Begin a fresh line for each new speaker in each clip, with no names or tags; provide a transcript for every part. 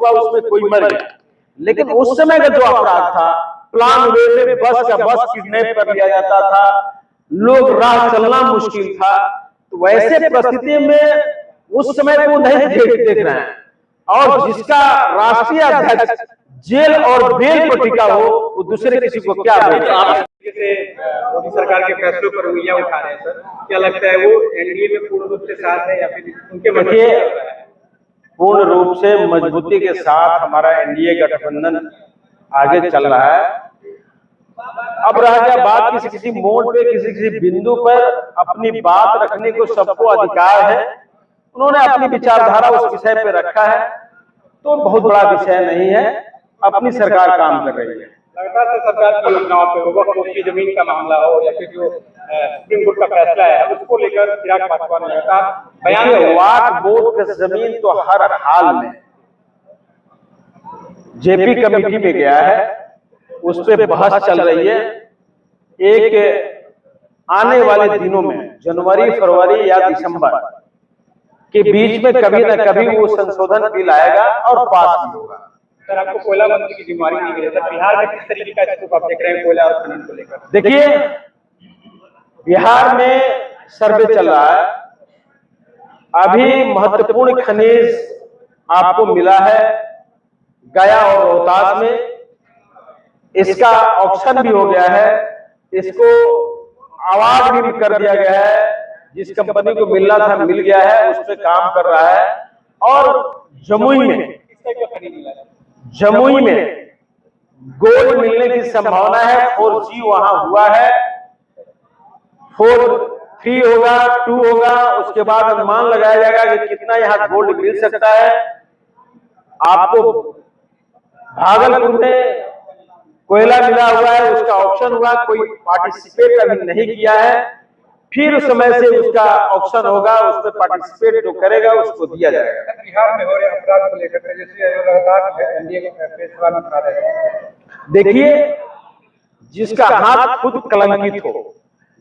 हुआ उसमें कोई मर गया। लेकिन उस समय का जो अपराध था, प्लान वे में बस का बस किडनैप कर लिया जाता था, लोग राह चलना मुश्किल था। तो वैसे परिस्थिति में उस समय को नहीं देख रहे हैं, और जिसका राष्ट्रीय अध्यक्ष जेल और बेल पर टिका हो वो दूसरे किसी को क्या बोले।
मोदी सरकार के फैसलों पर उंगलियां उठा रहे हैं सर, क्या लगता है वो एनडीए में पूर्ण रूप से साथ है या फिर उनके
पूर्ण रूप से मजबूती के साथ हमारा एनडीए गठबंधन आगे चल रहा है। अब रह गया बात किसी किसी मोड़ पे, किसी किसी बिंदु पर अपनी बात रखने को सबको अधिकार है। उन्होंने अपनी विचारधारा उस विषय पे रखा है, तो बहुत बड़ा विषय नहीं है। अपनी सरकार काम कर रही है।
लगातार से सरकार की योजनाओं पे वक्फ की जमीन का मामला हो या फिर जो सुप्रीम कोर्ट का फैसला है उसको लेकर चिराग पासवान ने बयान
वक्फ बोर्ड की जमीन तो हर हाल में जेपी कमेटी में गया है, उस पर बहस चल रही है। एक आने वाले दिनों में जनवरी, फरवरी या दिसंबर के बीच में कभी न कभी वो संशोधन बिल आएगा और पास भी होगा।
सर, आपको कोयला मंत्री की जिम्मेदारी दी गई है, बिहार में किस तरीके का स्कोप आप देख रहे हैं कोयला और खनन को लेकर?
देखिए, बिहार में सर्वे चल रहा है, अभी महत्वपूर्ण खनिज आपको मिला है गया और रोहतास में। इसका ऑक्शन भी हो गया है, इसको अवार्ड भी कर दिया गया है, जिस कंपनी को मिलना था मिल गया है, उस पर काम कर रहा है। और जमुई में गोल्ड मिलने की संभावना है। 4G वहां हुआ है, 4-3 होगा, 2 होगा, उसके बाद अनुमान लगाया जाएगा कि कितना यहाँ गोल्ड मिल सकता है। आपको भागलपुर में कोयला मिला हुआ है, उसका ऑप्शन हुआ, कोई पार्टिसिपेट अभी नहीं किया है, फिर उस समय से उसका ऑप्शन होगा, उस पर पार्टिसिपेट जो करेगा उसको दिया जाएगा।
बिहार में हो रहे अपराध को लेकर
देखिए, जिसका हाथ खुद कलंकित हो,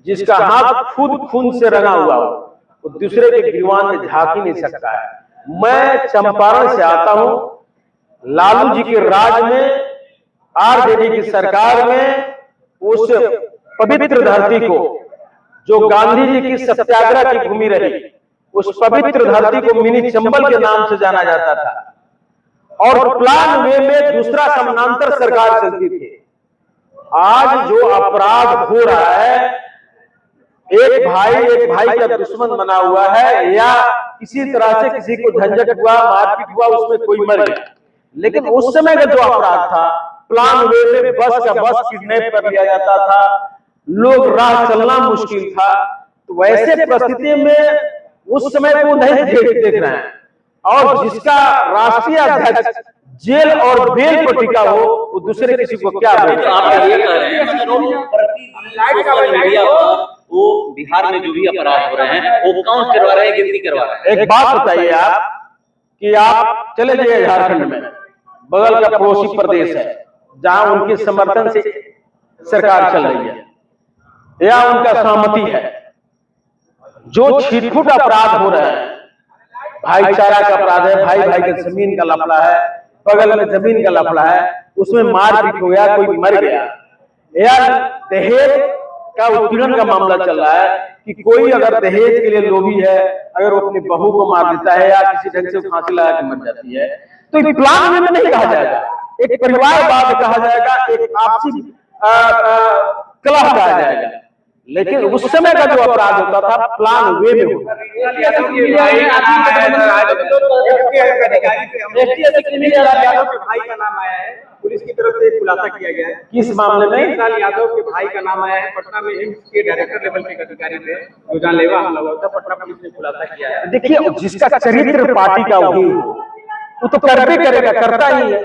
जिसका हाथ खुद खून से रंगा हुआ हो, वो दूसरे के गिरवान में झांक ही नहीं सकता है। मैं चंपारण से आता हूं, लालू जी के राज में, आरजेडी की सरकार में उस पवित्र धरती को, जो गांधी जी की सत्याग्रह की भूमि रही, उस पवित्र धरती को मिनी चंबल के नाम से जाना जाता था, और प्लान वे में दूसरा समानांतर सरकार चलती थी। आज जो अपराध हो रहा है, एक भाई का दुश्मन बना हुआ है, या किसी तरह से किसी को झंझट हुआ, मारपीट हुआ, उसमें कोई मर गया। लेकिन उस समय का जो अपराध था, प्लान वे में बस का बस किडनैप कर लिया जाता था, लोग राह चलना मुश्किल था। तो वैसे परिस्थिति में उस समय को नहीं देख रहे हैं, और जिसका राष्ट्रीय अध्यक्ष जेल और बेल पर टिका हो वो दूसरे किसी को क्या बोले।
तो आप ये कह रहे हैं सोशल मीडिया पर वो बिहार में जो भी अपराध हो रहे हैं वो काउंट करवा रहे हैं, गिनती करवा रहे हैं।
एक बात बताइए आप कि आप चले जाइए झारखंड में, बगल का पड़ोसी प्रदेश है, जहां उनके समर्थन से सरकार चल रही है या उनका सहमति है, जो छिटपुट अपराध हो रहे हैं, भाईचारा का अपराध है, भाई का जमीन का लफड़ा है, बगल में जमीन का लफड़ा है, उसमें मारपीट हो गया, कोई मर गया, या दहेज का उत्पीड़न का मामला चल रहा है कि कोई अगर दहेज के लिए लोभी है, अगर वो अपनी बहू को मार देता है या किसी ढंग से फांसी लगा के मर जाती है, तो एक प्लान में नहीं कहा जाएगा, एक परिवारवाद कहा जाएगा, एक आपसी कलह कहा जाएगा। लेकिन उस समय का जो अपराध होता था प्लान वे में होता था।
भाई का नाम आया है, पुलिस की तरफ से खुलासा किया गया है।
किस मामले में?
लाल यादव के भाई का नाम आया है, पटना में एम्स के डायरेक्टर लेवल के अधिकारी थे, जो जानलेवा हमला हुआ था, पटना पुलिस ने खुलासा किया है।
देखिए, जिसका चरित्र पार्टी का वो तो करबे करेगा, करता ही है।